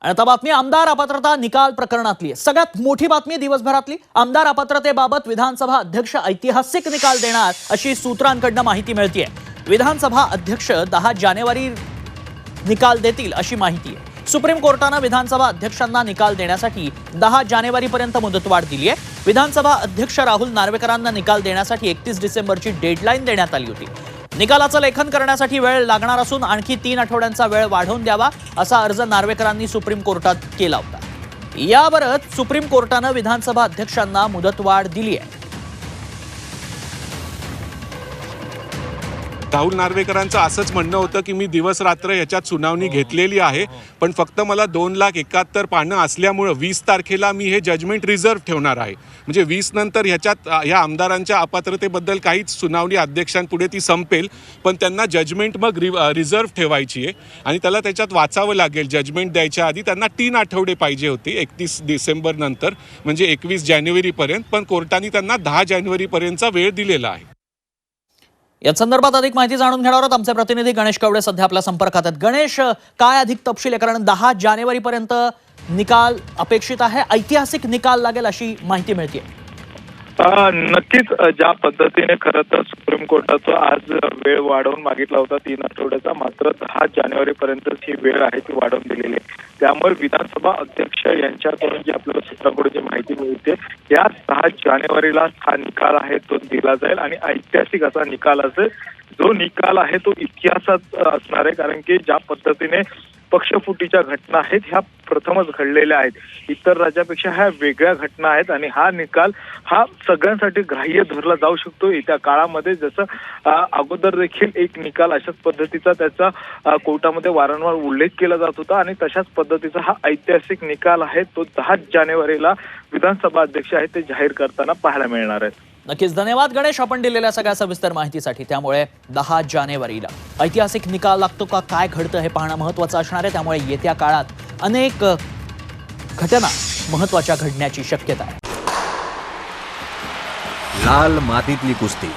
आणि आता बातमी आमदार अपात्रता निकाल प्रकरणातली आहे। सगळ्यात मोठी बातमी दिवसभरातली। आमदार अपात्रतेबाबत विधानसभा अध्यक्ष ऐतिहासिक निकाल देणार अशी सूत्रांकडून माहिती मिळतेय। विधानसभा अध्यक्ष 10 जानेवारी निकाल देतील अशी माहिती आहे। सुप्रीम कोर्टाने विधानसभा अध्यक्षांना निकाल देण्यासाठी 10 जानेवारीपर्यंत मुदतवाढ दिली आहे। विधानसभा अध्यक्ष राहुल नार्वेकरांना निकाल देण्यासाठी 31 डिसेंबरची डेडलाईन देण्यात आली होती। निकालाचं लेखन करण्यासाठी वेळ लागणार असून आणखी 3 आठवड्यांचा वेळ वाढवून द्यावा असा अर्ज नार्वेकरांनी सुप्रीम कोर्टात केला होता। यावरच सुप्रीम कोर्टाने विधानसभा अध्यक्षांना मुदतवाढ दिली आहे। राहुल नार्वेकरांचं असंच म्हणणं होतं की मी दिवस रात्र याच्यात सुनावणी घेतलेली आहे, पण फक्त मला 2,71,000 पानं असल्यामुळे 20 तारखेला मी हे जजमेंट रिझर्व्ह ठेवणार आहे। म्हणजे 20 नंतर ह्याच्यात या आमदारांच्या अपात्रतेबद्दल काहीच सुनावणी अध्यक्षांपुढे ती संपेल, पण त्यांना जजमेंट मग रिझर्व्ह ठेवायची आहे आणि त्याला त्याच्यात वाचावं लागेल। जजमेंट द्यायच्या आधी त्यांना 3 आठवडे पाहिजे होते 31 डिसेंबर नंतर, म्हणजे 21 जानेवारीपर्यंत, पण कोर्टाने त्यांना 10 जानेवारीपर्यंतचा वेळ दिलेला आहे। या संदर्भात अधिक माहिती जाणून घेणार आहोत। आमचे प्रतिनिधी गणेश कवडे सध्या आपल्या संपर्कात आहेत। गणेश, काय अधिक तपशील आहे? कारण 10 जानेवारीपर्यंत निकाल अपेक्षित आहे, ऐतिहासिक निकाल लागेल अशी माहिती मिळते। नक्कीच ज्या पद्धतीने खरं तर सुप्रीम कोर्टाचा आज वेळ वाढवून मागितला होता 3 आठवड्याचा, मात्र 10 जानेवारीपर्यंत ही वेळ आहे ती वाढवून दिलेली आहे। त्यामुळे विधानसभा अध्यक्ष यांच्याकडून जी आपल्याला सूत्रांकडून जी माहिती मिळते, या 10 जानेवारीला हा निकाल आहे तो दिला जाईल आणि ऐतिहासिक असा निकाल असेल। जो निकाल आहे तो इतिहासात असणार आहे, कारण की ज्या पद्धतीने पक्षफुटीच्या घटना आहेत ह्या प्रथमच घडलेल्या आहेत। इतर राज्यापेक्षा ह्या वेगळ्या घटना आहेत आणि हा निकाल हा सगळ्यांसाठी ग्राह्य धरला जाऊ शकतो येत्या काळामध्ये। जसं अगोदर देखील एक निकाल अशाच पद्धतीचा त्याचा कोर्टामध्ये वारंवार उल्लेख केला जात होता आणि तशाच पद्धतीचा हा ऐतिहासिक निकाल आहे तो 10 जानेवारीला विधानसभा अध्यक्ष आहेत ते जाहीर करताना पाहायला मिळणार आहे। नक्कीच धन्यवाद गणेश, आपण दिलेल्या सगळ्या सविस्तर माहितीसाठी। त्यामुळे 10 जानेवारीला ऐतिहासिक निकाल लागतो का, काय घडतं हे पाहणं महत्त्वाचं असणार आहे। त्यामुळे येत्या काळात अनेक घटना महत्त्वाच्या घडण्याची शक्यता आहे। लाल मातीतली कुस्ती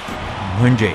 म्हणजे